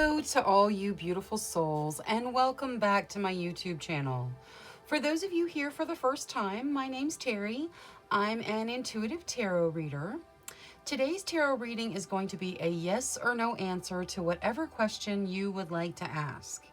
Hello to all you beautiful souls, and welcome back to my YouTube channel. For those of you here for the first time, my name's Cheri. I'm an intuitive tarot reader. Today's tarot reading is going to be a yes or no answer to whatever question you would like to ask.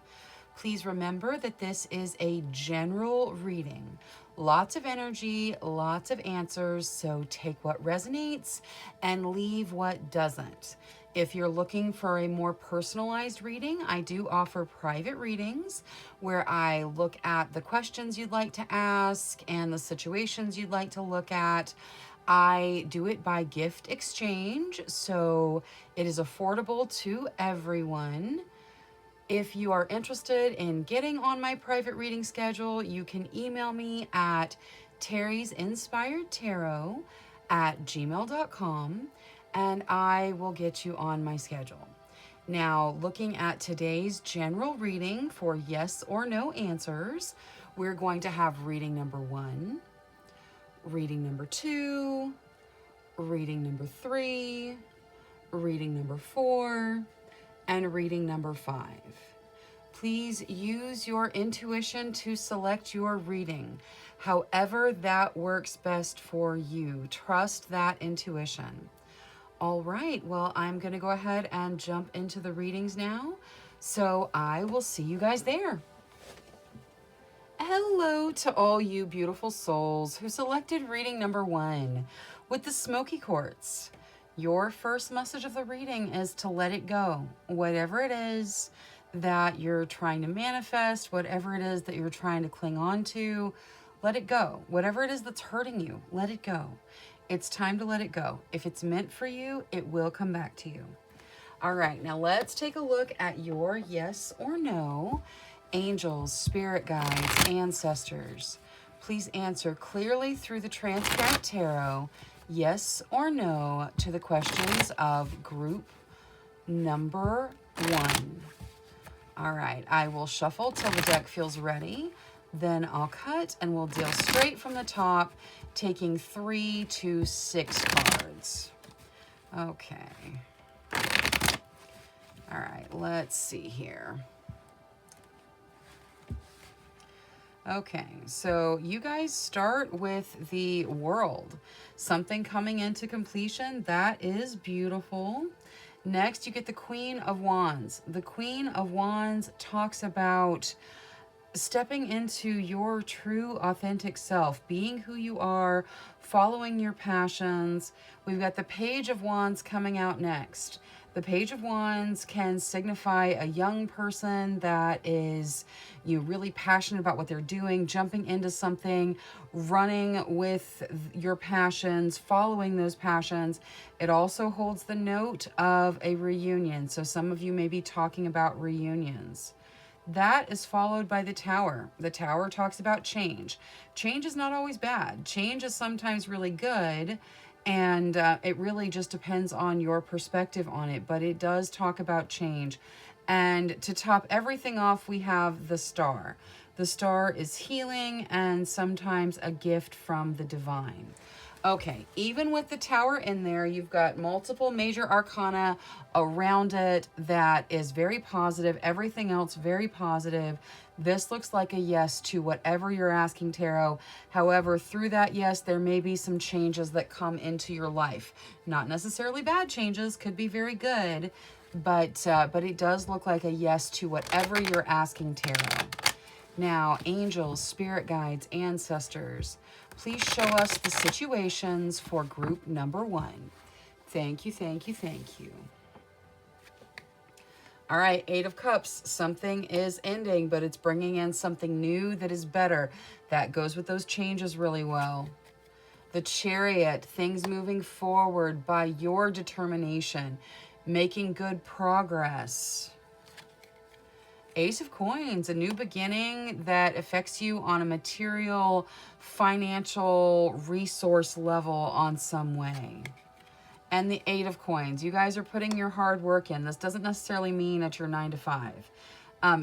Please remember that this is a general reading. Lots of energy, lots of answers, so take what resonates and leave what doesn't. If you're looking for a more personalized reading, I do offer private readings where I look at the questions you'd like to ask and the situations you'd like to look at. I do it by gift exchange, so it is affordable to everyone. If you are interested in getting on my private reading schedule, you can email me at TerrisInspiredTarot@gmail.com and I will get you on my schedule. Now, looking at today's general reading for yes or no answers, we're going to have reading number 1, reading number 2, reading number 3, reading number 4, and reading number 5. Please use your intuition to select your reading, however that works best for you. Trust that intuition. All right, well, I'm going to go ahead and jump into the readings now, so I will see you guys there. Hello to all you beautiful souls who selected reading number 1 with the smoky quartz. Your first message of the reading is to let it go. Whatever it is that you're trying to manifest, whatever it is that you're trying to cling on to, let it go. Whatever it is that's hurting you, let it go. It's time to let it go. If it's meant for you, it will come back to you. All right, now let's take a look at your yes or no. Angels, spirit guides, ancestors, please answer clearly through the transparent tarot, yes or no, to the questions of group number 1. All right, I will shuffle till the deck feels ready. Then I'll cut and we'll deal straight from the top, taking 3 to 6 cards. Okay. All right, let's see here. Okay, so you guys start with the World. Something coming into completion. That is beautiful. Next, you get the Queen of Wands. The Queen of Wands talks about stepping into your true authentic self, being who you are, following your passions. We've got the Page of Wands coming out next. The Page of Wands can signify a young person that is really passionate about what they're doing, jumping into something, running with your passions, following those passions. It also holds the note of a reunion. So some of you may be talking about reunions. That is followed by the Tower. The Tower talks about change. Change is not always bad. Change is sometimes really good, and it really just depends on your perspective on it, but it does talk about change. And to top everything off, we have the Star. The Star is healing and sometimes a gift from the divine. Okay, even with the Tower in there, you've got multiple major arcana around it that is very positive. Everything else very positive. This looks like a yes to whatever you're asking, Tarot. However, through that yes, there may be some changes that come into your life. Not necessarily bad changes, could be very good, but it does look like a yes to whatever you're asking, Tarot. Now, angels, spirit guides, ancestors, please show us the situations for group number 1. Thank you, thank you, thank you. All right, 8 of Cups. Something is ending, but it's bringing in something new that is better. That goes with those changes really well. The Chariot, things moving forward by your determination, making good progress. Ace of Coins, a new beginning that affects you on a material, financial, resource level on some way. And the 8 of Coins, you guys are putting your hard work in. This doesn't necessarily mean at your 9 to 5.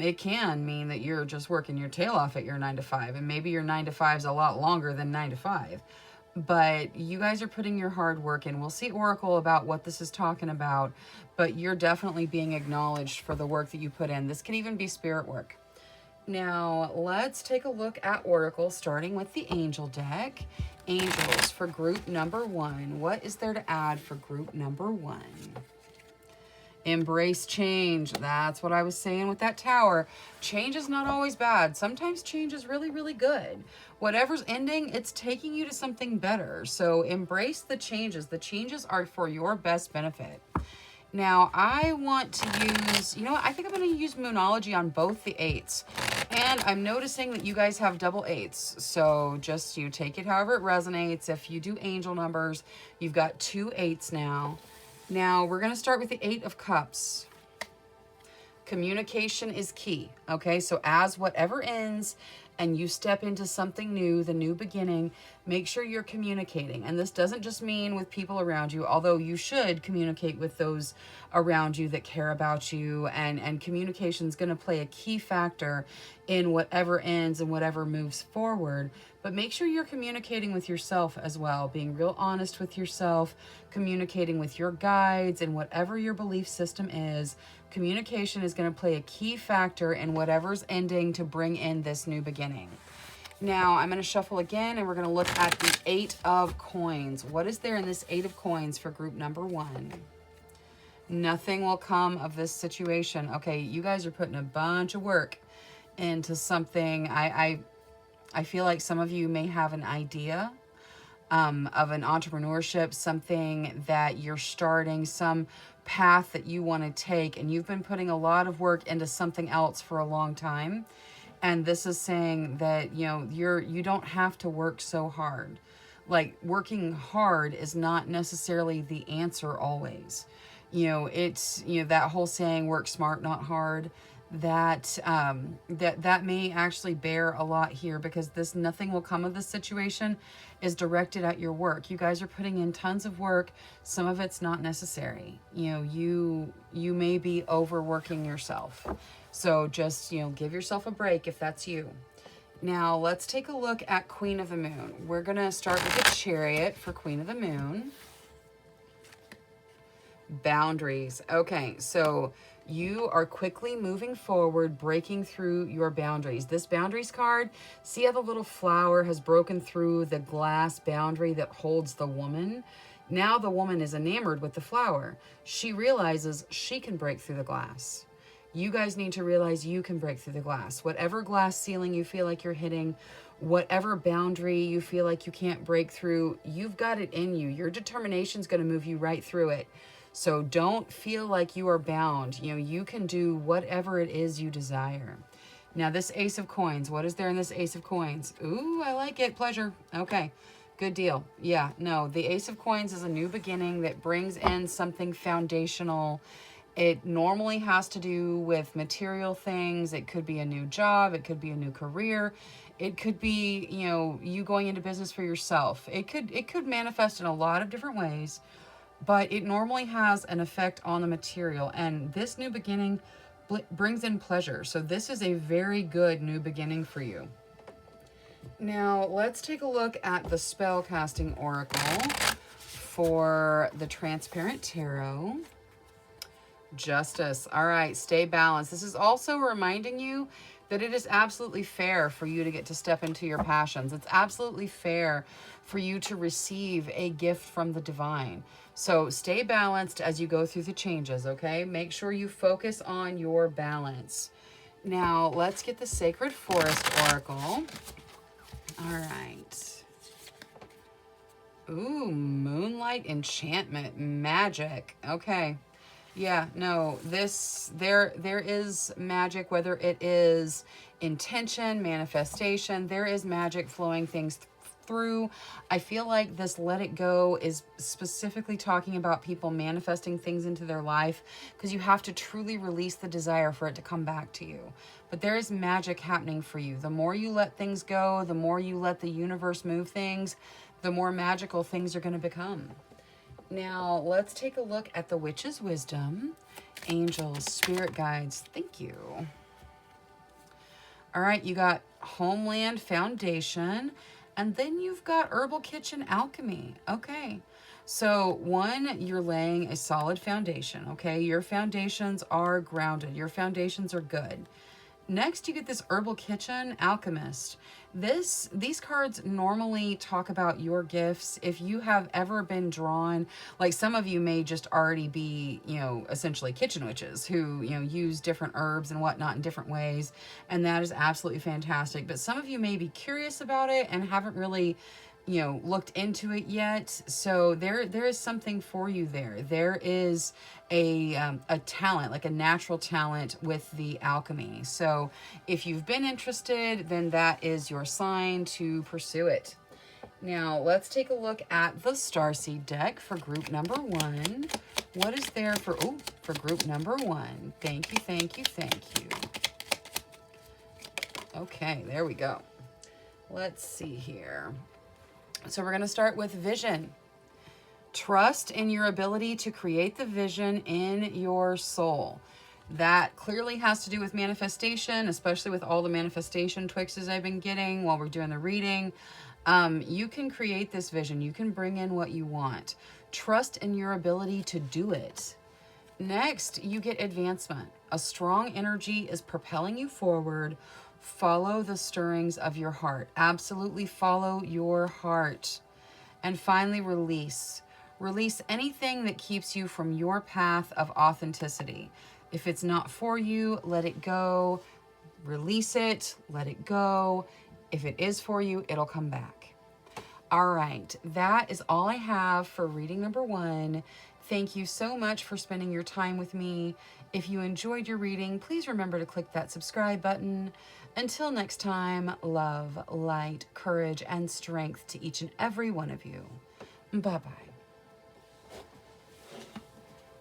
It can mean that you're just working your tail off at your 9 to 5, and maybe your 9 to 5 is a lot longer than 9 to 5. but you guys are putting your hard work in. We'll see Oracle about what this is talking about, but you're definitely being acknowledged for the work that you put in. This can even be spirit work. Now, let's take a look at Oracle, starting with the Angel deck. Angels for group number 1. What is there to add for group number 1? Embrace change. That's what I was saying with that Tower. Change is not always bad. Sometimes change is really, really good. Whatever's ending, it's taking you to something better. So embrace the changes. The changes are for your best benefit. Now, I want to use, you know what, I think I'm going to use Moonology on both the 8s. And I'm noticing that you guys have double 8s. So just you take it however it resonates. If you do angel numbers, you've got 2 8s now. Now, we're going to start with the 8 of Cups. Communication is key, okay? So as whatever ends and you step into something new, the new beginning, make sure you're communicating. And this doesn't just mean with people around you, although you should communicate with those around you that care about you. And communication is going to play a key factor in whatever ends and whatever moves forward. But make sure you're communicating with yourself as well, being real honest with yourself, communicating with your guides and whatever your belief system is. Communication is going to play a key factor in whatever's ending to bring in this new beginning. Now, I'm going to shuffle again, and we're going to look at the 8 of Coins. What is there in this 8 of Coins for group number 1? Nothing will come of this situation. Okay, you guys are putting a bunch of work into something. I feel like some of you may have an idea of an entrepreneurship, something that you're starting, some path that you want to take, and you've been putting a lot of work into something else for a long time. And this is saying that, you know, you don't have to work so hard. Like, working hard is not necessarily the answer always. You know, it's, you know, that whole saying, work smart, not hard. That may actually bear a lot here, because this nothing will come of this situation is directed at your work. You guys are putting in tons of work. Some of it's not necessary. You know, you may be overworking yourself. So just, you know, give yourself a break if that's you. Now let's take a look at Queen of the Moon. We're going to start with the Chariot for Queen of the Moon. Boundaries. Okay, so you are quickly moving forward, breaking through your boundaries. This boundaries card, see how the little flower has broken through the glass boundary that holds the woman? Now the woman is enamored with the flower. She realizes she can break through the glass. You guys need to realize you can break through the glass. Whatever glass ceiling you feel like you're hitting, whatever boundary you feel like you can't break through, you've got it in you. Your determination is going to move you right through it. So don't feel like you are bound. You know, you can do whatever it is you desire. Now this Ace of Coins, what is there in this Ace of Coins? Ooh, I like it. Pleasure. Okay, good deal. Yeah, no, the Ace of Coins is a new beginning that brings in something foundational. It normally has to do with material things. It could be a new job. It could be a new career. It could be, you know, you going into business for yourself. It could manifest in a lot of different ways. But it normally has an effect on the material. And this new beginning brings in pleasure. So this is a very good new beginning for you. Now, let's take a look at the spell casting oracle for the Transparent Tarot. Justice. All right, stay balanced. This is also reminding you that it is absolutely fair for you to get to step into your passions. It's absolutely fair for you to receive a gift from the divine. So stay balanced as you go through the changes, okay? Make sure you focus on your balance. Now, let's get the Sacred Forest Oracle. All right. Ooh, Moonlight Enchantment, magic. Okay. Yeah, no, there is magic, whether it is intention, manifestation, there is magic flowing things through. I feel like this let it go is specifically talking about people manifesting things into their life, because you have to truly release the desire for it to come back to you. But there is magic happening for you. The more you let things go, the more you let the universe move things, the more magical things are going to become. Now, let's take a look at the Witch's Wisdom. Angels, spirit guides, thank you. All right, you got Homeland Foundation. And then you've got Herbal Kitchen Alchemy. Okay. So one, you're laying a solid foundation. Okay. Your foundations are grounded. Your foundations are good. Next, you get this Herbal Kitchen Alchemist. These cards normally talk about your gifts. If you have ever been drawn, like some of you may just already be, essentially kitchen witches who, use different herbs and whatnot in different ways. And that is absolutely fantastic. But some of you may be curious about it and haven't really looked into it yet. So there is something for you there. There is a talent, like a natural talent with the alchemy. So if you've been interested, then that is your sign to pursue it. Now let's take a look at the Starseed deck for group number 1. What is there for group number 1? Thank you, thank you, thank you. Okay, there we go. Let's see here. So we're going to start with vision. Trust in your ability to create the vision in your soul. That clearly has to do with manifestation, especially with all the manifestation Twixes I've been getting while we're doing the reading. You can create this vision. You can bring in what you want. Trust in your ability to do it. Next, you get advancement. A strong energy is propelling you forward. Follow the stirrings of your heart. Absolutely follow your heart. And finally, release. Release anything that keeps you from your path of authenticity. If it's not for you, let it go. Release it. Let it go. If it is for you, it'll come back. All right. That is all I have for reading number 1. Thank you so much for spending your time with me. If you enjoyed your reading, please remember to click that subscribe button. Until next time, love, light, courage, and strength to each and every one of you. Bye-bye.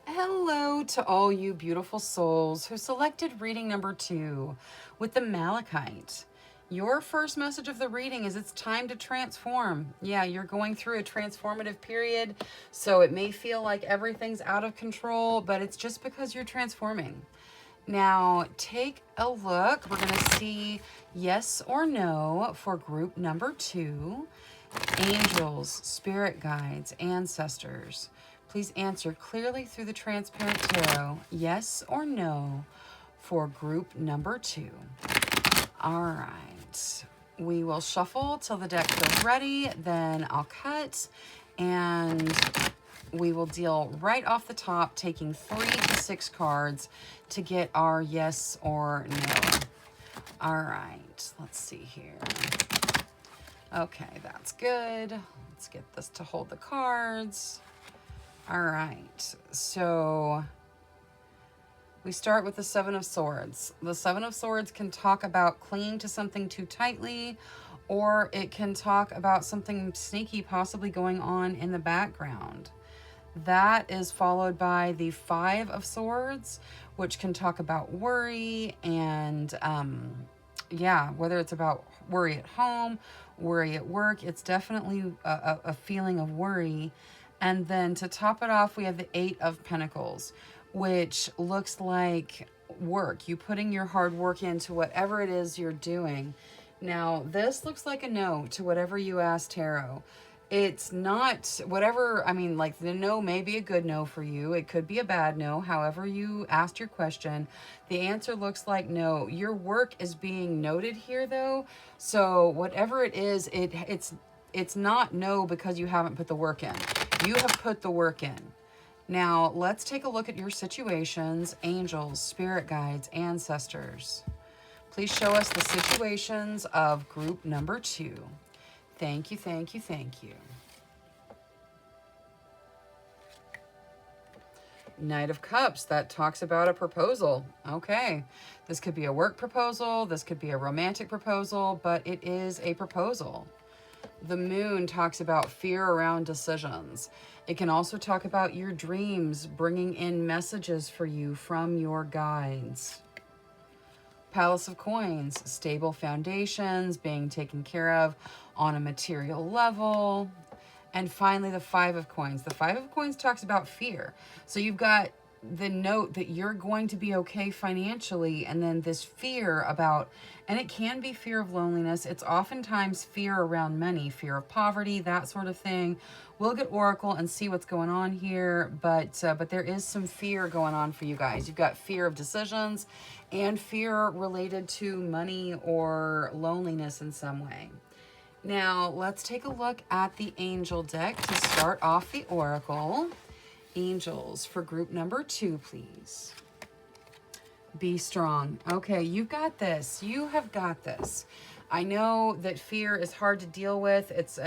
Hello to all you beautiful souls who selected reading number 2 with the Malachite. Your first message of the reading is it's time to transform. Yeah, you're going through a transformative period, so it may feel like everything's out of control, but it's just because you're transforming. Now, take a look. We're going to see yes or no for group number 2. Angels, spirit guides, ancestors. Please answer clearly through the transparent tarot, yes or no for group number 2. All right. We will shuffle till the deck feels ready. Then I'll cut and we will deal right off the top, taking 3 to 6 cards to get our yes or no. All right, let's see here. Okay, that's good. Let's get this to hold the cards. All right, so we start with the 7 of Swords. The 7 of Swords can talk about clinging to something too tightly, or it can talk about something sneaky possibly going on in the background. That is followed by the 5 of Swords, which can talk about worry and, whether it's about worry at home, worry at work, it's definitely a feeling of worry. And then to top it off, we have the 8 of Pentacles, which looks like work. You putting your hard work into whatever it is you're doing. Now, this looks like a no to whatever you ask Tarot. It's not whatever, like the no may be a good no for you. It could be a bad no. However you asked your question, the answer looks like no. Your work is being noted here though. So whatever it is, it's not no because you haven't put the work in. You have put the work in. Now, let's take a look at your situations, angels, spirit guides, ancestors. Please show us the situations of group number 2. Thank you, thank you, thank you. Knight of Cups, that talks about a proposal. Okay, this could be a work proposal, this could be a romantic proposal, but it is a proposal. The Moon talks about fear around decisions. It can also talk about your dreams, bringing in messages for you from your guides. Palace of Coins, stable foundations, being taken care of on a material level. And finally, the 5 of Coins. The 5 of Coins talks about fear. So you've got the note that you're going to be okay financially, and then this fear about, and it can be fear of loneliness. It's oftentimes fear around money, fear of poverty, that sort of thing. We'll get Oracle and see what's going on here, but there is some fear going on for you guys. You've got fear of decisions and fear related to money or loneliness in some way. Now, let's take a look at the angel deck to start off the Oracle. Angels for group number 2, please. Be strong. Okay, you've got this. You have got this. I know that fear is hard to deal with. It's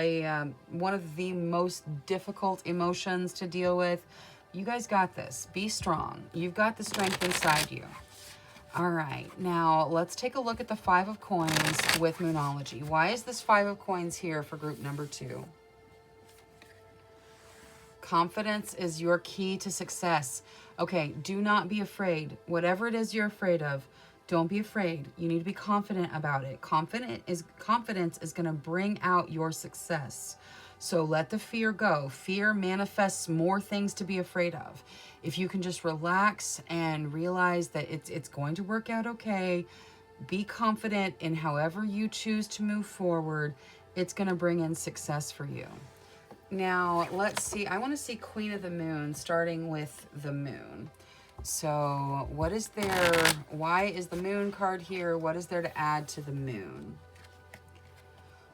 one of the most difficult emotions to deal with. You guys got this. Be strong. You've got the strength inside you. All right, now let's take a look at the 5 of Coins with Moonology. Why is this 5 of Coins here for group number 2? Confidence is your key to success. Okay, do not be afraid. Whatever it is you're afraid of, don't be afraid. You need to be confident about it. Confidence is going to bring out your success. So let the fear go. Fear manifests more things to be afraid of. If you can just relax and realize that it's going to work out okay, be confident in however you choose to move forward, it's going to bring in success for you. Now, let's see. I want to see Queen of the Moon, starting with the Moon. So, what is there? Why is the Moon card here? What is there to add to the Moon?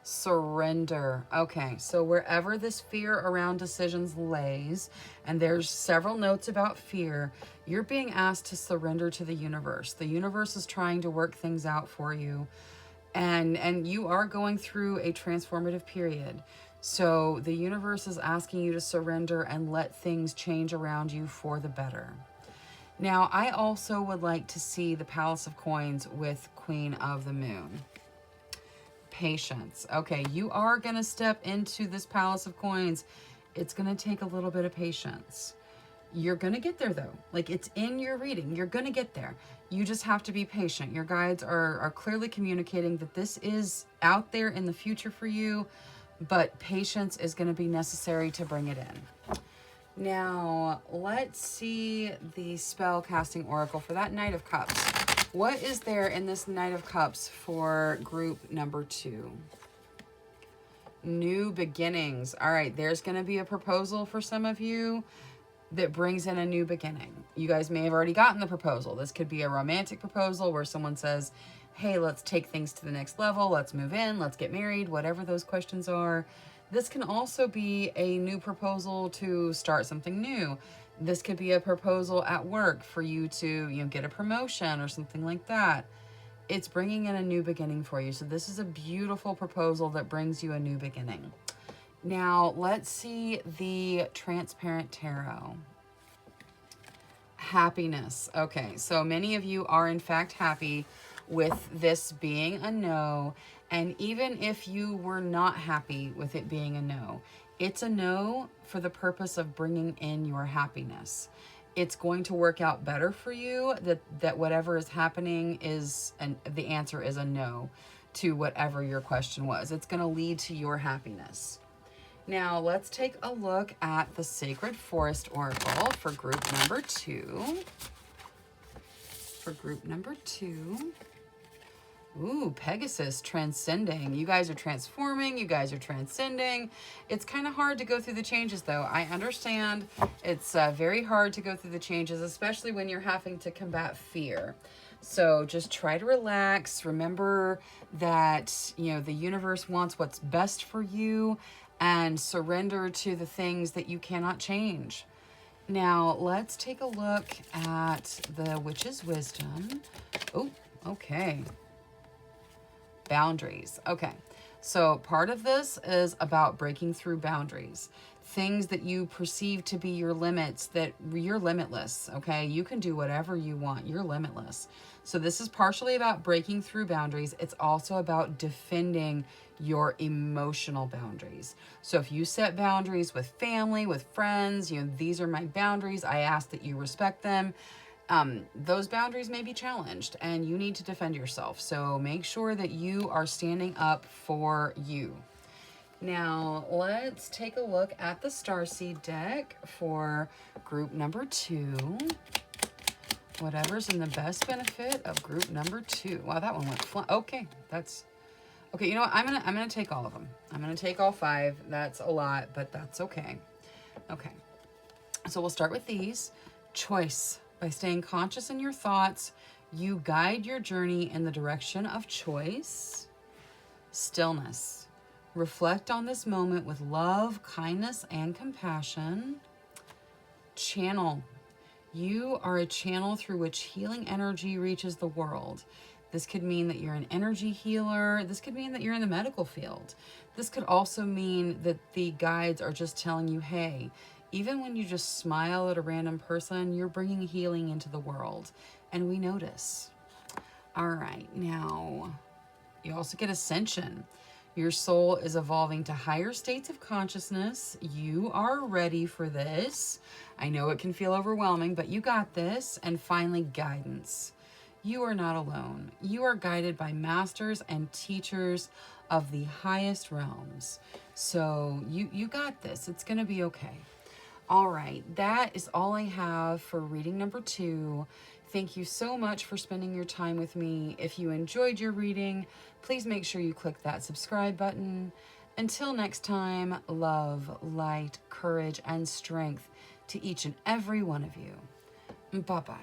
Surrender. Okay, so wherever this fear around decisions lays, and there's several notes about fear, you're being asked to surrender to the universe. The universe is trying to work things out for you, and you are going through a transformative period. So the universe is asking you to surrender and let things change around you for the better. Now, I also would like to see the Palace of Coins with Queen of the Moon. Patience. Okay, you are going to step into this Palace of Coins. It's going to take a little bit of patience. You're going to get there, though. Like, it's in your reading. You're going to get there. You just have to be patient. Your guides are clearly communicating that this is out there in the future for you, but patience is going to be necessary to bring it in. Now, let's see the spell casting oracle for that Knight of Cups. What is there in this Knight of Cups for group number 2? New beginnings. All right, there's going to be a proposal for some of you that brings in a new beginning. You guys may have already gotten the proposal. This could be a romantic proposal where someone says, hey, let's take things to the next level. Let's move in. Let's get married. Whatever those questions are. This can also be a new proposal to start something new. This could be a proposal at work for you to, get a promotion or something like that. It's bringing in a new beginning for you. So this is a beautiful proposal that brings you a new beginning. Now, let's see the Transparent Tarot. Happiness. Okay, so many of you are in fact happy with this being a no, and even if you were not happy with it being a no, it's a no for the purpose of bringing in your happiness. It's going to work out better for you that whatever is happening is, and the answer is a no to whatever your question was. It's going to lead to your happiness. Now, let's take a look at the Sacred Forest Oracle for group number 2. For group number 2. Ooh, Pegasus, transcending. You guys are transforming. You guys are transcending. It's kind of hard to go through the changes, though. I understand it's very hard to go through the changes, especially when you're having to combat fear. So just try to relax. Remember that, the universe wants what's best for you, and surrender to the things that you cannot change. Now, let's take a look at the Witch's Wisdom. Oh, okay. Boundaries. Okay, so part of this is about breaking through boundaries. Things that you perceive to be your limits, that you're limitless, okay? You can do whatever you want. You're limitless. So this is partially about breaking through boundaries. It's also about defending your emotional boundaries. So if you set boundaries with family, with friends, these are my boundaries. I ask that you respect them. Those boundaries may be challenged and you need to defend yourself. So make sure that you are standing up for you. Now, let's take a look at the Starseed deck for group number 2. Whatever's in the best benefit of group number 2. Wow, that one went fly. Okay, that's... Okay, you know what? I'm gonna take all of them. I'm gonna take all 5. That's a lot, but that's okay. Okay. So we'll start with these. Choice. By staying conscious in your thoughts, you guide your journey in the direction of choice. Stillness. Reflect on this moment with love, kindness, and compassion. Channel. You are a channel through which healing energy reaches the world. This could mean that you're an energy healer. This could mean that you're in the medical field. This could also mean that the guides are just telling you, hey, even when you just smile at a random person, you're bringing healing into the world. And we notice. All right, now you also get ascension. Your soul is evolving to higher states of consciousness. You are ready for this. I know it can feel overwhelming, but you got this. And finally, guidance. You are not alone. You are guided by masters and teachers of the highest realms. So you got this. It's going to be okay. All right, that is all I have for reading number 2. Thank you so much for spending your time with me. If you enjoyed your reading, please make sure you click that subscribe button. Until next time, love, light, courage, and strength to each and every one of you. Bye-bye.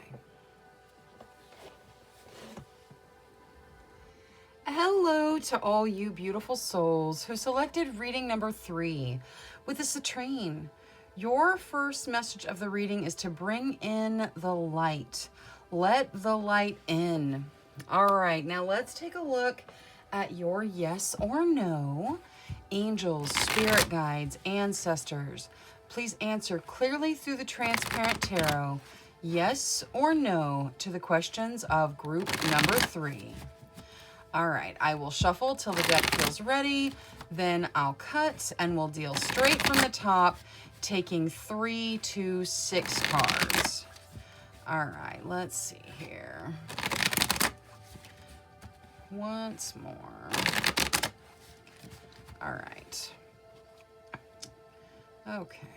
Hello to all you beautiful souls who selected reading number 3 with the citrine. Your first message of the reading is to bring in the light. Let the light in. All right, now let's take a look at your yes or no. Angels, spirit guides, ancestors, please answer clearly through the transparent tarot, yes or no, to the questions of group number 3. All right, I will shuffle till the deck feels ready. Then I'll cut and we'll deal straight from the top, taking 3 to 6 cards. All right, let's see here. Once more. All right. Okay.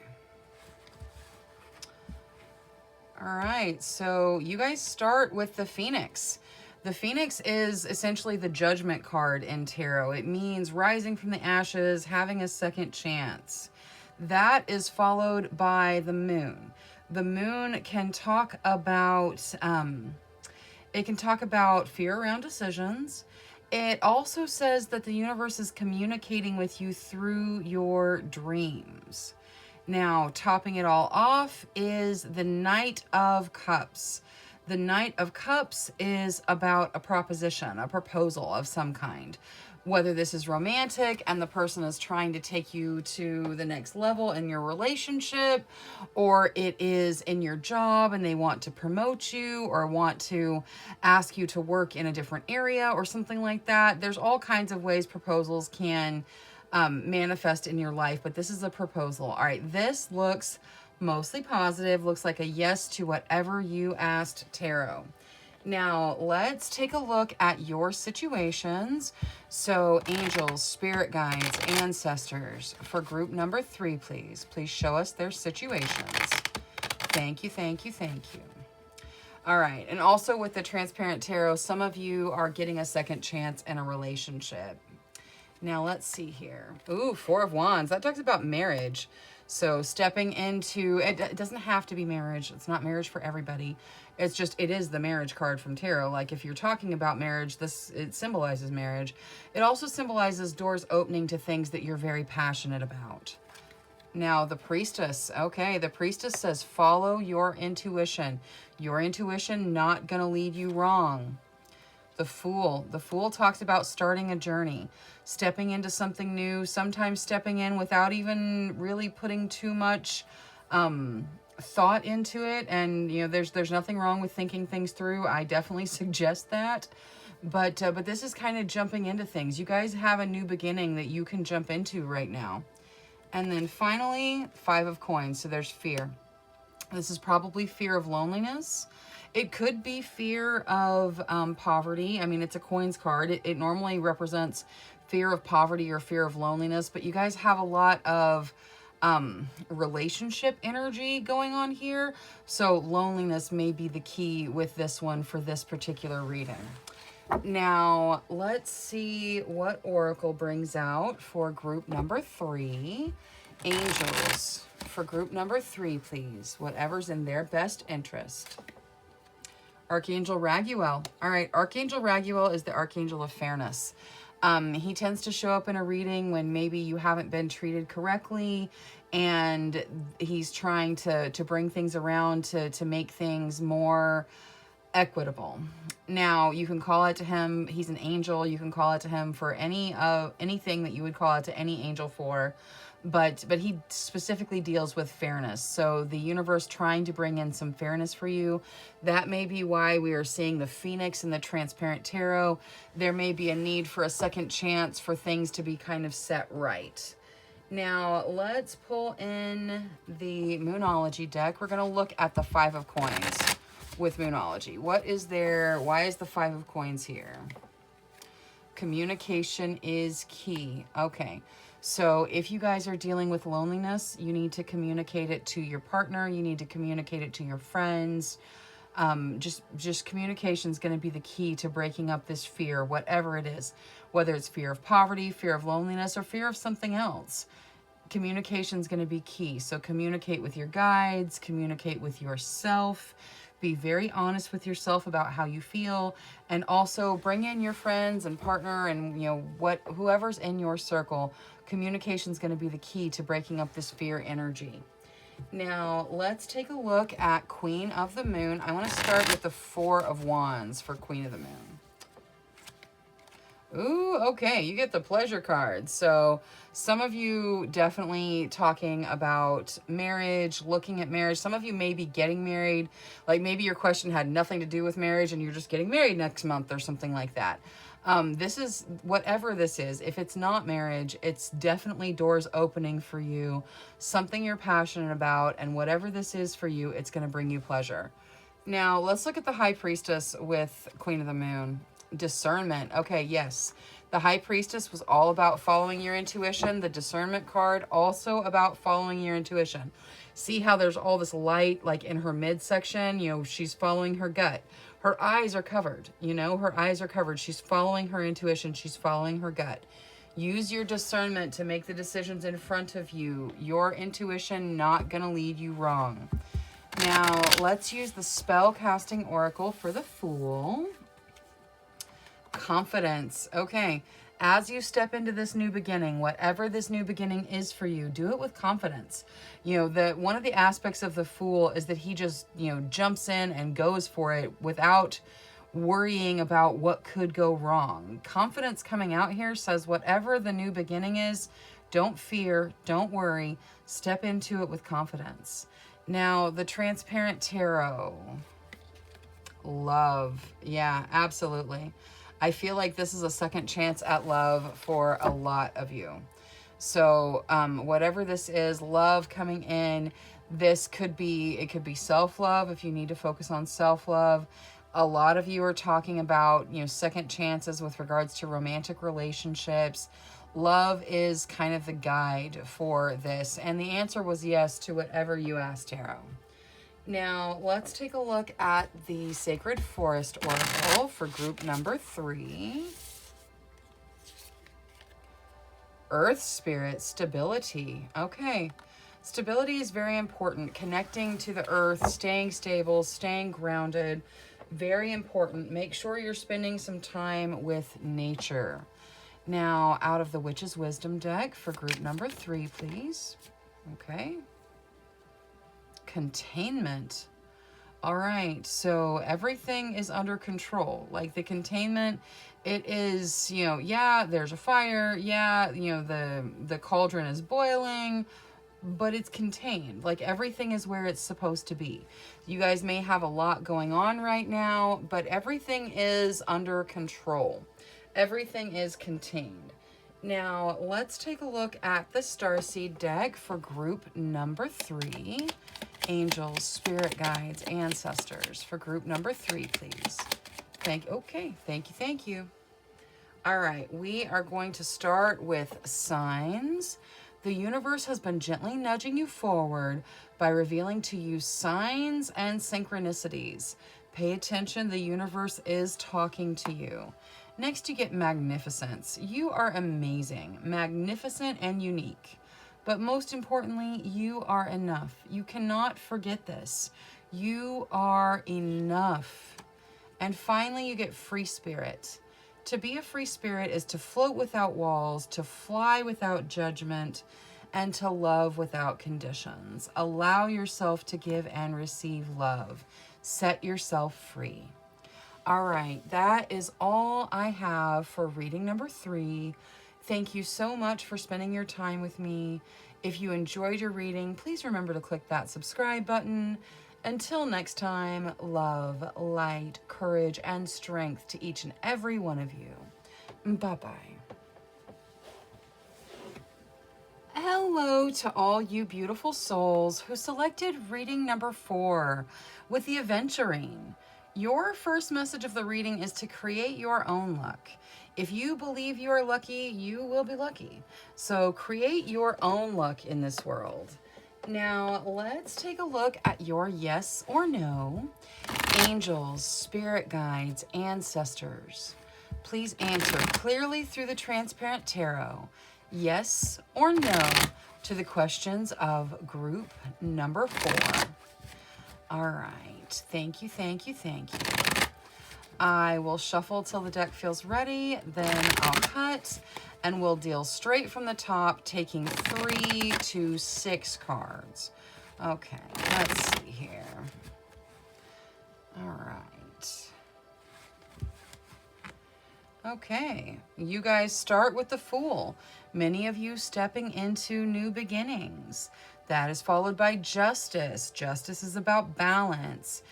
All right, so you guys start with the Phoenix. The Phoenix is essentially the judgment card in tarot. It means rising from the ashes, having a second chance. That is followed by the moon. The moon can talk about, fear around decisions. It also says that the universe is communicating with you through your dreams. Now, topping it all off is the Knight of Cups. The Knight of Cups is about a proposition, a proposal of some kind. Whether this is romantic and the person is trying to take you to the next level in your relationship, or it is in your job and they want to promote you or want to ask you to work in a different area or something like that. There's all kinds of ways proposals can manifest in your life, but this is a proposal. All right, this looks mostly positive, looks like a yes to whatever you asked tarot. Now, let's take a look at your situations. So, angels, spirit guides, ancestors, for group number 3, please. Please show us their situations. Thank you, thank you, thank you. All right, and also with the transparent tarot, some of you are getting a second chance in a relationship. Now, let's see here. Ooh, 4 of Wands. That talks about marriage. So stepping into, it doesn't have to be marriage. It's not marriage for everybody. It's just, it is the marriage card from tarot. Like if you're talking about marriage, it symbolizes marriage. It also symbolizes doors opening to things that you're very passionate about. Now, the Priestess. Okay, the Priestess says, follow your intuition. Your intuition not going to lead you wrong. The Fool. The Fool talks about starting a journey, stepping into something new, sometimes stepping in without even really putting too much thought into it. And, you know, there's nothing wrong with thinking things through. I definitely suggest that. But this is kind of jumping into things. You guys have a new beginning that you can jump into right now. And then finally, 5 of Coins. So there's fear. This is probably fear of loneliness. It could be fear of poverty. I mean, it's a coins card. It normally represents fear of poverty or fear of loneliness, but you guys have a lot of relationship energy going on here. So loneliness may be the key with this one for this particular reading. Now, let's see what Oracle brings out for group number 3. Angels, for group number 3, please. Whatever's in their best interest. Archangel Raguel. All right, Archangel Raguel is the Archangel of Fairness. He tends to show up in a reading when maybe you haven't been treated correctly, and he's trying to bring things around to make things more equitable. Now, you can call it to him. He's an angel. You can call it to him for anything that you would call it to any angel for. But he specifically deals with fairness. So the universe trying to bring in some fairness for you. That may be why we are seeing the Phoenix in the Transparent Tarot. There may be a need for a second chance for things to be kind of set right. Now, let's pull in the Moonology deck. We're going to look at the 5 of Coins with Moonology. What is there? Why is the 5 of Coins here? Communication is key. Okay. So if you guys are dealing with loneliness, you need to communicate it to your partner. You need to communicate it to your friends. Just communication is going to be the key to breaking up this fear, whatever it is, whether it's fear of poverty, fear of loneliness, or fear of something else. Communication is going to be key. So communicate with your guides, communicate with yourself. Be very honest with yourself about how you feel, and also bring in your friends and partner and whoever's in your circle. Communication is going to be the key to breaking up this fear energy. Now, let's take a look at Queen of the Moon. I want to start with the 4 of Wands for Queen of the Moon. Ooh, okay, you get the pleasure card. So some of you definitely talking about marriage, looking at marriage. Some of you may be getting married. Like maybe your question had nothing to do with marriage and you're just getting married next month or something like that. This is, whatever this is, if it's not marriage, it's definitely doors opening for you, something you're passionate about, and whatever this is for you, it's going to bring you pleasure. Now, let's look at the High Priestess with Queen of the Moon. Discernment. Okay, yes. The High Priestess was all about following your intuition. The Discernment card also about following your intuition. See how there's all this light like in her midsection? She's following her gut. Her eyes are covered. Her eyes are covered. She's following her intuition. She's following her gut. Use your discernment to make the decisions in front of you. Your intuition not going to lead you wrong. Now, let's use the spell casting oracle for the Fool. Confidence. Okay. As you step into this new beginning, whatever this new beginning is for you, do it with confidence. One of the aspects of the Fool is that he just, jumps in and goes for it without worrying about what could go wrong. Confidence coming out here says whatever the new beginning is, don't fear, don't worry, step into it with confidence. Now, the Transparent Tarot. Love. Yeah, absolutely. I feel like this is a second chance at love for a lot of you. So whatever this is, love coming in, it could be self-love if you need to focus on self-love. A lot of you are talking about, second chances with regards to romantic relationships. Love is kind of the guide for this. And the answer was yes to whatever you asked, Tarot. Now, let's take a look at the Sacred Forest Oracle for group number 3. Earth Spirit, stability. Okay. Stability is very important. Connecting to the earth, staying stable, staying grounded. Very important. Make sure you're spending some time with nature. Now, out of the Witch's Wisdom deck for group number 3, please. Okay. Containment. All right, so everything is under control. Like the containment, it is, there's a fire. Yeah, the cauldron is boiling, but it's contained. Like everything is where it's supposed to be. You guys may have a lot going on right now, but everything is under control. Everything is contained. Now, let's take a look at the Starseed deck for group number 3. Angels, spirit guides, ancestors for group number 3, please. Thank you. All right, we are going to start with signs. The universe has been gently nudging you forward by revealing to you signs and synchronicities. Pay attention, the universe is talking to you. Next, you get magnificence. You are amazing, magnificent, and unique. But most importantly, you are enough. You cannot forget this. You are enough. And finally, you get free spirit. To be a free spirit is to float without walls, to fly without judgment, and to love without conditions. Allow yourself to give and receive love. Set yourself free. All right, that is all I have for reading number 3. Thank you so much for spending your time with me. If you enjoyed your reading, please remember to click that subscribe button. Until next time, love, light, courage, and strength to each and every one of you. Bye-bye. Hello to all you beautiful souls who selected reading number 4 with the Aventurine. Your first message of the reading is to create your own luck. If you believe you are lucky, you will be lucky. So create your own luck in this world. Now, let's take a look at your yes or no. Angels, spirit guides, ancestors. Please answer clearly through the transparent tarot. Yes or no to the questions of group number 4. All right. Thank you, thank you, thank you. I will shuffle till the deck feels ready, then I'll cut, and we'll deal straight from the top, taking 3 to 6 cards. Okay, let's see here. All right. Okay, you guys start with the Fool. Many of you stepping into new beginnings. That is followed by Justice. Justice is about balance,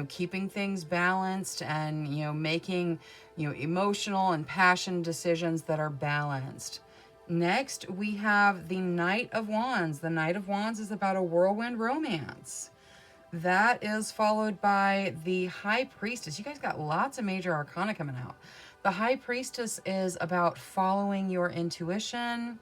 keeping things balanced and, making, emotional and passion decisions that are balanced. Next, we have the Knight of Wands. The Knight of Wands is about a whirlwind romance. That is followed by the High Priestess. You guys got lots of major arcana coming out. The High Priestess is about following your intuition.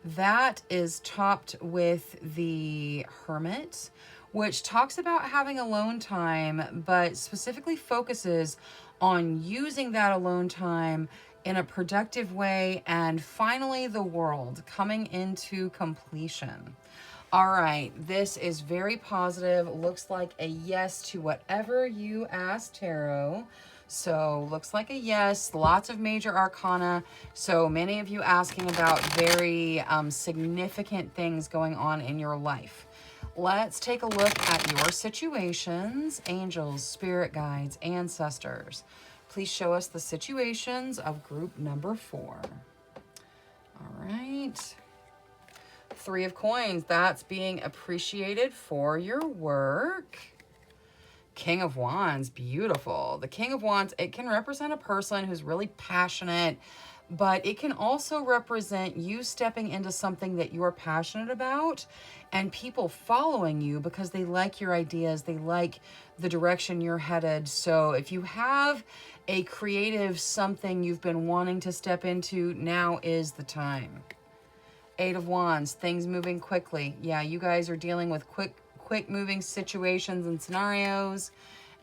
That is topped with the Hermit, which talks about having alone time, but specifically focuses on using that alone time in a productive way. And finally, the World, coming into completion. All right, this is very positive. Looks like a yes to whatever you asked, Tarot. So looks like a yes, lots of major arcana. So many of you asking about very significant things going on in your life. Let's take a look at your situations. Angels, spirit guides, ancestors. Please show us the situations of group number 4. All right. 3 of Coins, that's being appreciated for your work. King of Wands, beautiful. The King of Wands, it can represent a person who's really passionate, but it can also represent you stepping into something that you're passionate about and people following you because they like your ideas, they like the direction you're headed. So if you have a creative something you've been wanting to step into, now is the time. 8 of Wands, things moving quickly. Yeah, you guys are dealing with quick moving situations and scenarios.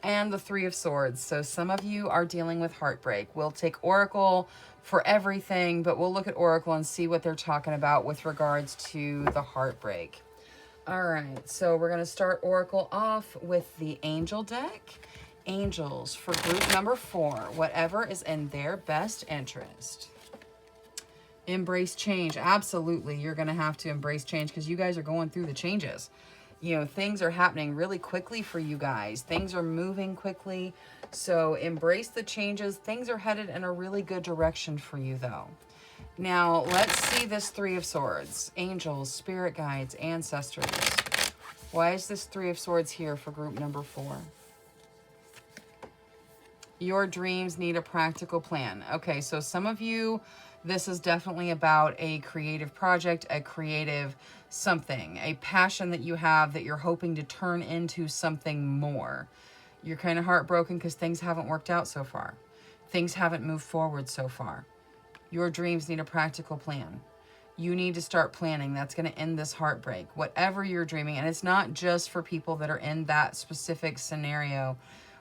And the 3 of Swords. So some of you are dealing with heartbreak. We'll take Oracle for everything, but we'll look at Oracle and see what they're talking about with regards to the heartbreak. All right, so we're going to start Oracle off with the Angel deck. Angels for group number 4, whatever is in their best interest. Embrace change. Absolutely, you're going to have to embrace change because you guys are going through the changes. Things are happening really quickly for you guys. Things are moving quickly. So embrace the changes. Things are headed in a really good direction for you, though. Now, let's see this 3 of Swords. Angels, spirit guides, ancestors. Why is this 3 of Swords here for group number 4? Your dreams need a practical plan. Okay, so some of you, this is definitely about a creative project, a creative something, a passion that you have that you're hoping to turn into something more. You're kind of heartbroken because things haven't worked out so far. Things haven't moved forward so far. Your dreams need a practical plan. You need to start planning. That's going to end this heartbreak. Whatever you're dreaming, and it's not just for people that are in that specific scenario.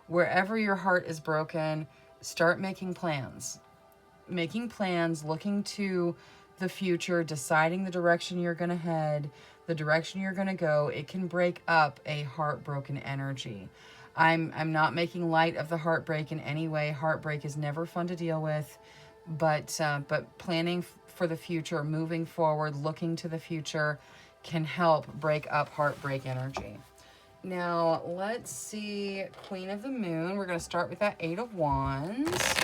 Wherever your heart is broken, start making plans. Making plans, looking to the future, deciding the direction you're going to head, the direction you're going to go. It can break up a heartbroken energy. I'm not making light of the heartbreak in any way. Heartbreak is never fun to deal with, but planning for the future, moving forward, looking to the future can help break up heartbreak energy. Now, let's see, Queen of the Moon. We're going to start with that Eight of Wands.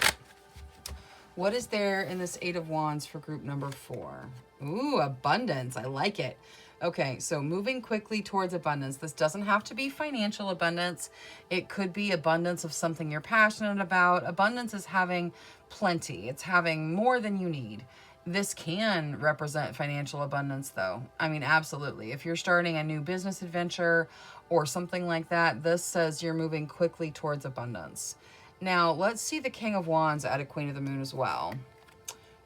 What is there in this Eight of Wands for group number 4? Ooh, abundance. I like it. Okay, so moving quickly towards abundance. This doesn't have to be financial abundance. It could be abundance of something you're passionate about. Abundance is having plenty. It's having more than you need. This can represent financial abundance, though. I mean, absolutely. If you're starting a new business adventure or something like that, this says you're moving quickly towards abundance. Now, let's see the King of Wands at a Queen of the Moon as well.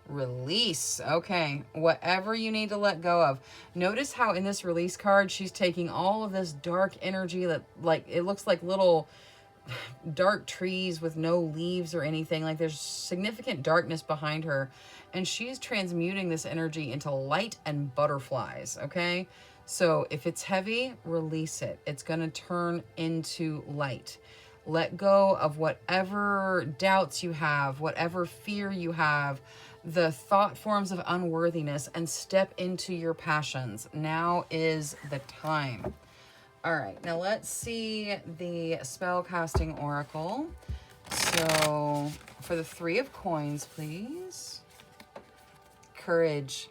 Release. Okay, whatever you need to let go of. Notice how in this release card, she's taking all of this dark energy that, like, it looks like little dark trees with no leaves or anything. Like, there's significant darkness behind her, and she's transmuting this energy into light and butterflies, okay? So if it's heavy, release it. It's going to turn into light. Let go of whatever doubts you have, whatever fear you have, the thought forms of unworthiness, and step into your passions. Now is the time. All right, now let's see the spell casting oracle. So for the Three of Coins, please. Courage.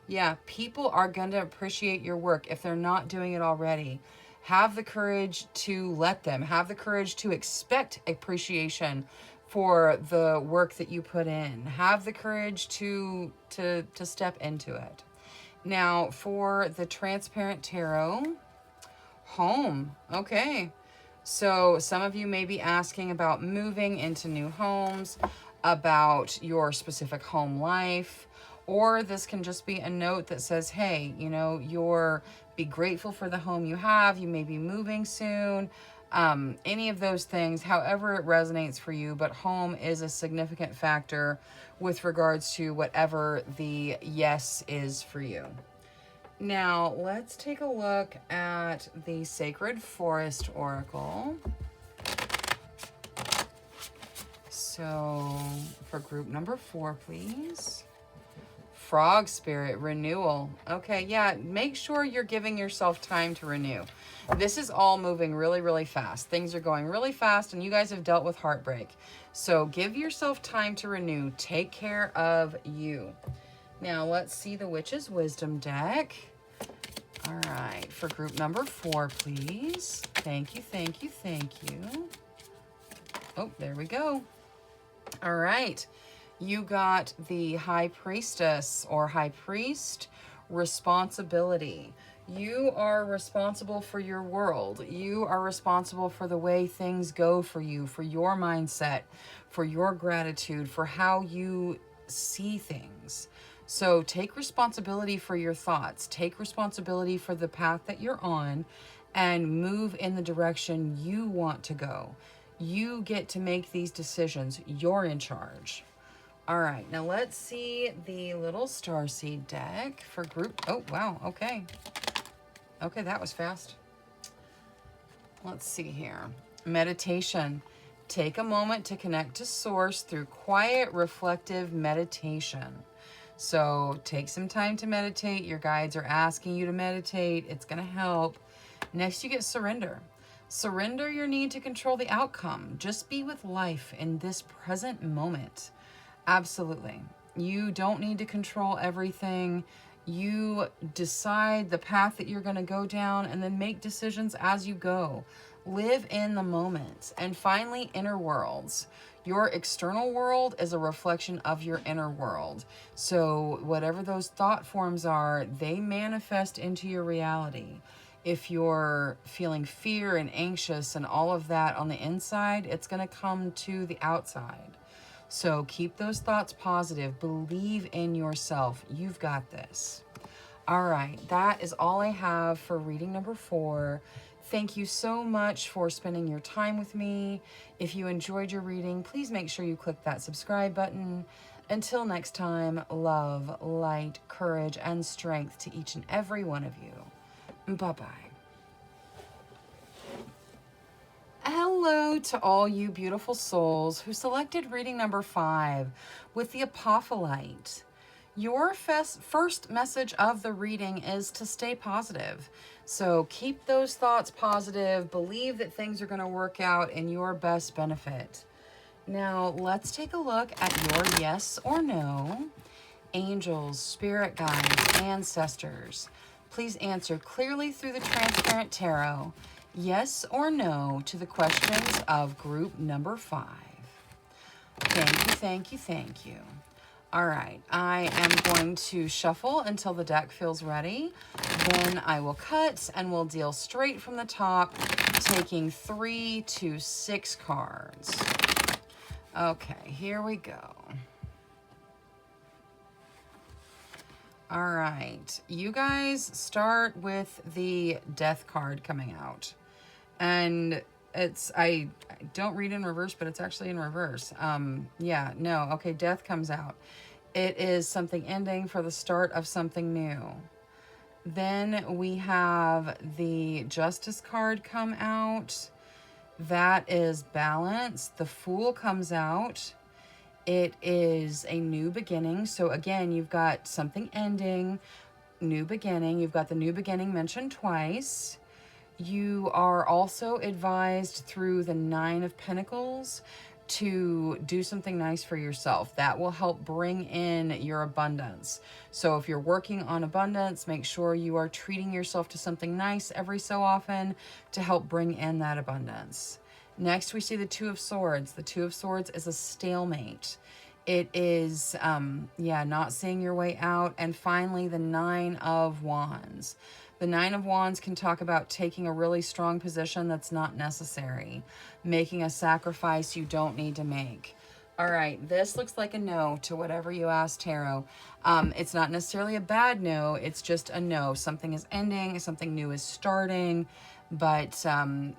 Yeah, people are going to appreciate your work if they're not doing it already. Have the courage to let them. Have the courage to expect appreciation for the work that you put in. Have the courage to step into it. Now, for the Transparent Tarot, home. Okay. So some of you may be asking about moving into new homes, about your specific home life, or this can just be a note that says, hey, you know, be grateful for the home you have. You may be moving soon. Any of those things, however it resonates for you, but home is a significant factor with regards to whatever the yes is for you. Now, let's take a look at the Sacred Forest Oracle. So, for group number 4, please. Frog Spirit, renewal. Okay, yeah, make sure you're giving yourself time to renew. This is all moving really, really fast. Things are going really fast, and you guys have dealt with heartbreak. So give yourself time to renew. Take care of you. Now, let's see the Witch's Wisdom deck. All right, for group number 4, please. Thank you, thank you, thank you. Oh, there we go. All right. You got the High Priestess or High Priest, responsibility. You are responsible for your world. You are responsible for the way things go for you, for your mindset, for your gratitude, for how you see things. So take responsibility for your thoughts. Take responsibility for the path that you're on and move in the direction you want to go. You get to make these decisions. You're in charge. All right, now let's see the little Starseed deck for group. Oh, wow, okay. Okay, that was fast. Let's see here. Meditation. Take a moment to connect to Source through quiet, reflective meditation. So take some time to meditate. Your guides are asking you to meditate. It's going to help. Next, you get surrender. Surrender your need to control the outcome. Just be with life in this present moment. Absolutely. You don't need to control everything. You decide the path that you're going to go down and then make decisions as you go. Live in the moment. And finally, inner worlds. Your external world is a reflection of your inner world. So whatever those thought forms are, they manifest into your reality. If you're feeling fear and anxious and all of that on the inside, it's going to come to the outside. So keep those thoughts positive. Believe in yourself. You've got this. All right, that is all I have for reading number 4. Thank you so much for spending your time with me. If you enjoyed your reading, please make sure you click that subscribe button. Until next time, love, light, courage, and strength to each and every one of you. Bye-bye. Hello to all you beautiful souls who selected reading number 5 with the Apophyllite. Your first message of the reading is to stay positive. So keep those thoughts positive. Believe that things are going to work out in your best benefit. Now, let's take a look at your yes or no. Angels, spirit guides, ancestors. Please answer clearly through the transparent tarot. Yes or no to the questions of group number 5. Thank you, thank you, thank you. All right, I am going to shuffle until the deck feels ready. Then I will cut and we'll deal straight from the top, taking 3 to 6 cards. Okay, here we go. All right, you guys start with the Death card coming out. And I don't read in reverse, but it's actually in reverse. Yeah, no, okay, Death comes out. It is something ending for the start of something new. Then we have the Justice card come out. That is balance. The Fool comes out. It is a new beginning. So again, you've got something ending, new beginning. You've got the new beginning mentioned twice. You are also advised through the 9 of Pentacles to do something nice for yourself. That will help bring in your abundance. So if you're working on abundance, make sure you are treating yourself to something nice every so often to help bring in that abundance. Next, we see the 2 of Swords. The 2 of Swords is a stalemate. It is, not seeing your way out. And finally, the 9 of Wands. The 9 of Wands can talk about taking a really strong position that's not necessary, making a sacrifice you don't need to make. All right, this looks like a no to whatever you asked, Tarot. It's not necessarily a bad no, it's just a no. Something is ending, something new is starting, but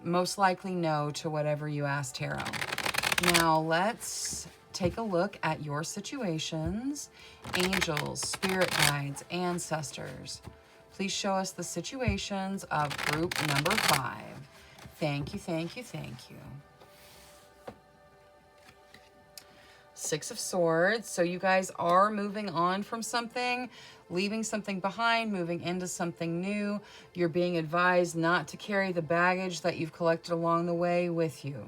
most likely no to whatever you asked, Tarot. Now let's take a look at your situations. Angels, spirit guides, ancestors. Please show us the situations of group number 5. Thank you, thank you, thank you. 6 of Swords. So you guys are moving on from something, leaving something behind, moving into something new. You're being advised not to carry the baggage that you've collected along the way with you.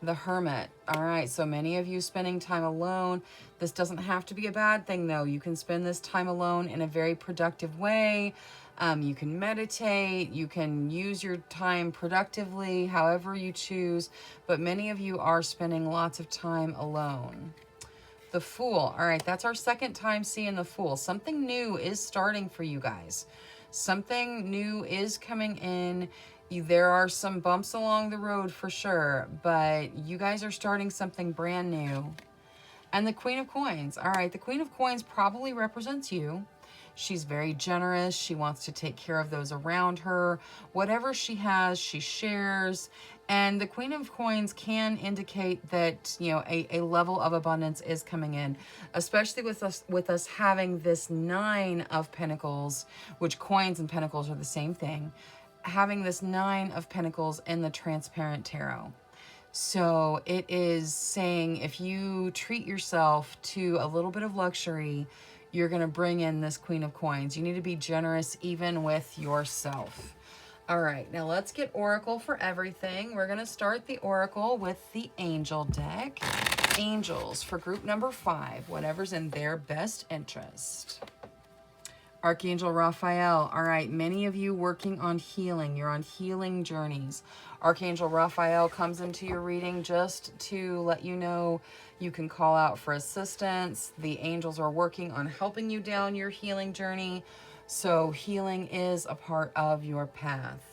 The Hermit. All right, so many of you spending time alone. This doesn't have to be a bad thing, though. You can spend this time alone in a very productive way. You can meditate. You can use your time productively, however you choose. But many of you are spending lots of time alone. The Fool. All right, that's our second time seeing the Fool. Something new is starting for you guys. Something new is coming in. There are some bumps along the road for sure, but you guys are starting something brand new. And the Queen of Coins. All right, the Queen of Coins probably represents you. She's very generous. She wants to take care of those around her. Whatever she has, she shares. And the Queen of Coins can indicate that, you know, a level of abundance is coming in, especially with us having this 9 of Pentacles, which coins and pentacles are the same thing. Having this 9 of Pentacles in the transparent tarot. So it is saying if you treat yourself to a little bit of luxury, you're going to bring in this Queen of Coins. You need to be generous even with yourself. All right, now let's get Oracle for everything. We're going to start the Oracle with the Angel deck. Angels for group number 5, whatever's in their best interest. Archangel Raphael. All right, many of you working on healing. You're on healing journeys. Archangel Raphael comes into your reading just to let you know you can call out for assistance. The angels are working on helping you down your healing journey. So healing is a part of your path.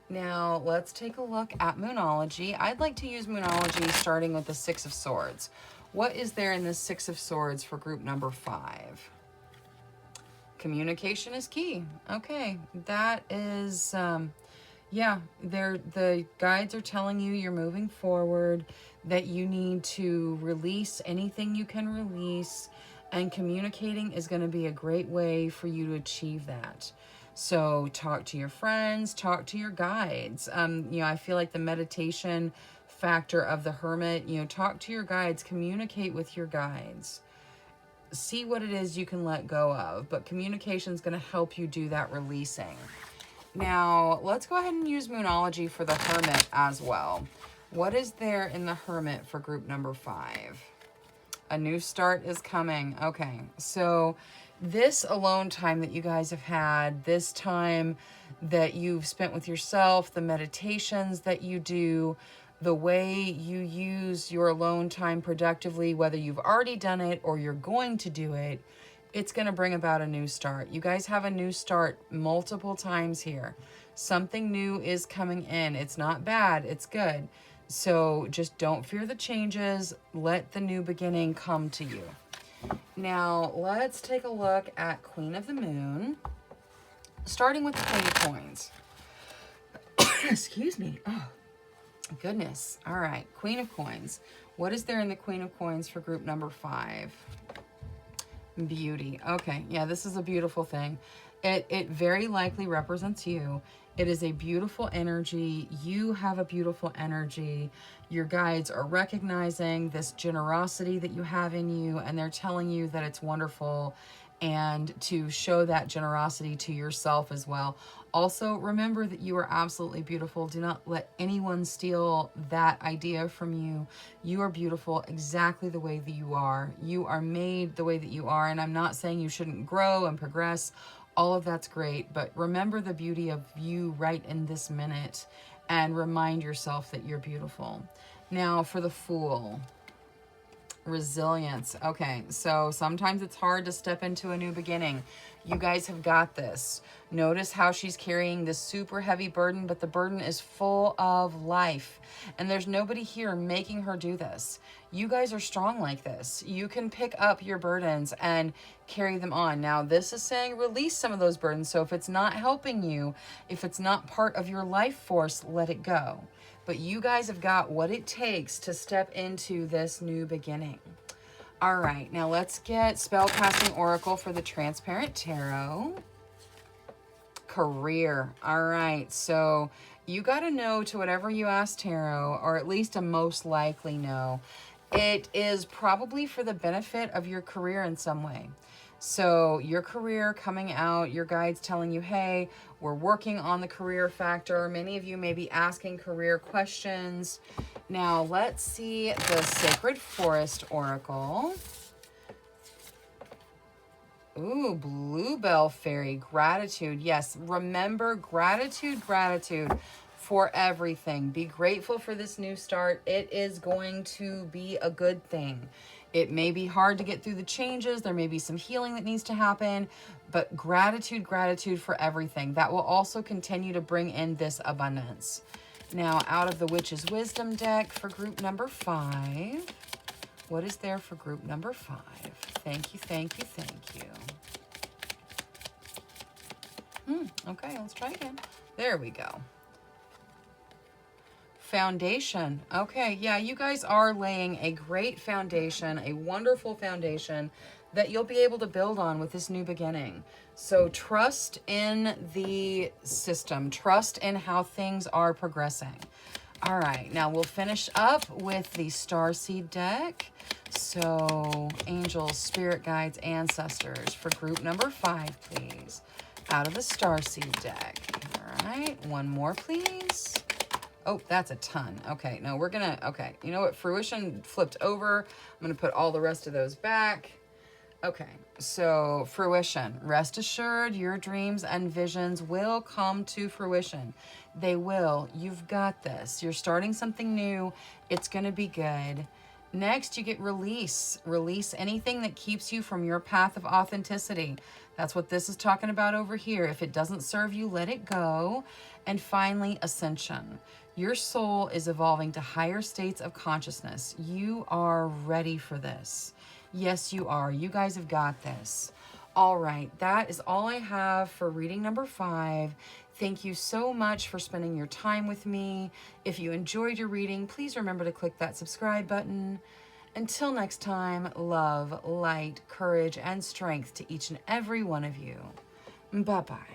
Now, let's take a look at Moonology. I'd like to use Moonology starting with the 6 of Swords. What is there in the Six of Swords for group number 5? Communication is key. Okay, that is, yeah, the guides are telling you you're moving forward, that you need to release anything you can release, and communicating is going to be a great way for you to achieve that. So talk to your friends, talk to your guides. I feel like the meditation factor of the Hermit, talk to your guides, communicate with your guides. See what it is you can let go of, but communication is going to help you do that releasing. Now, let's go ahead and use Moonology for the Hermit as well. What is there in the Hermit for group number 5? A new start is coming. Okay, so this alone time that you guys have had, this time that you've spent with yourself, the meditations that you do, the way you use your alone time productively, whether you've already done it or you're going to do it, it's going to bring about a new start. You guys have a new start multiple times here. Something new is coming in. It's not bad. It's good. So just don't fear the changes. Let the new beginning come to you. Now, let's take a look at Queen of the Moon, starting with the Queen of Coins. Excuse me. Oh, goodness. All right, Queen of Coins. What is there in the Queen of Coins for group number 5? Beauty. Okay, yeah, this is a beautiful thing. It very likely represents you. It is a beautiful energy. You have a beautiful energy. Your guides are recognizing this generosity that you have in you, and they're telling you that it's wonderful, and to show that generosity to yourself as well. Also, remember that you are absolutely beautiful. Do not let anyone steal that idea from you. You are beautiful exactly the way that you are. You are made the way that you are, and I'm not saying you shouldn't grow and progress. All of that's great, but remember the beauty of you right in this minute and remind yourself that you're beautiful. Now for the Fool. Resilience. Okay, so sometimes it's hard to step into a new beginning. You guys have got this. Notice how she's carrying this super heavy burden, but the burden is full of life. And there's nobody here making her do this. You guys are strong like this. You can pick up your burdens and carry them on. Now, this is saying release some of those burdens. So if it's not helping you, if it's not part of your life force, let it go. But you guys have got what it takes to step into this new beginning. All right, now let's get Spellcasting Oracle for the Transparent Tarot. Career. All right, so you got to know to whatever you ask Tarot, or at least a most likely no. It is probably for the benefit of your career in some way. So your career coming out, your guides telling you, hey, we're working on the career factor. Many of you may be asking career questions. Now let's see the Sacred Forest Oracle. Ooh, Bluebell Fairy, gratitude. Yes, remember gratitude for everything. Be grateful for this new start. It is going to be a good thing. It may be hard to get through the changes. There may be some healing that needs to happen, but gratitude for everything. That will also continue to bring in this abundance. Now, out of the Witch's Wisdom deck for group number 5, what is there for group number 5? Thank you. Okay, let's try again. There we go. Foundation. Okay, yeah, you guys are laying a great foundation, a wonderful foundation that you'll be able to build on with this new beginning. So trust in the system. Trust in how things are progressing. All right, now we'll finish up with the Starseed deck. So angels, spirit guides, ancestors for group number 5, please. Out of the Starseed deck. All right, one more, please. Oh, that's a ton. Okay, no, we're gonna, okay. You know what? Fruition flipped over. I'm gonna put all the rest of those back. Okay, so fruition. Rest assured, your dreams and visions will come to fruition. They will. You've got this. You're starting something new. It's gonna be good. Next, you get release. Release anything that keeps you from your path of authenticity. That's what this is talking about over here. If it doesn't serve you, let it go. And finally, ascension. Your soul is evolving to higher states of consciousness. You are ready for this. Yes, you are. You guys have got this. All right, that is all I have for reading number 5. Thank you so much for spending your time with me. If you enjoyed your reading, please remember to click that subscribe button. Until next time, love, light, courage, and strength to each and every one of you. Bye-bye.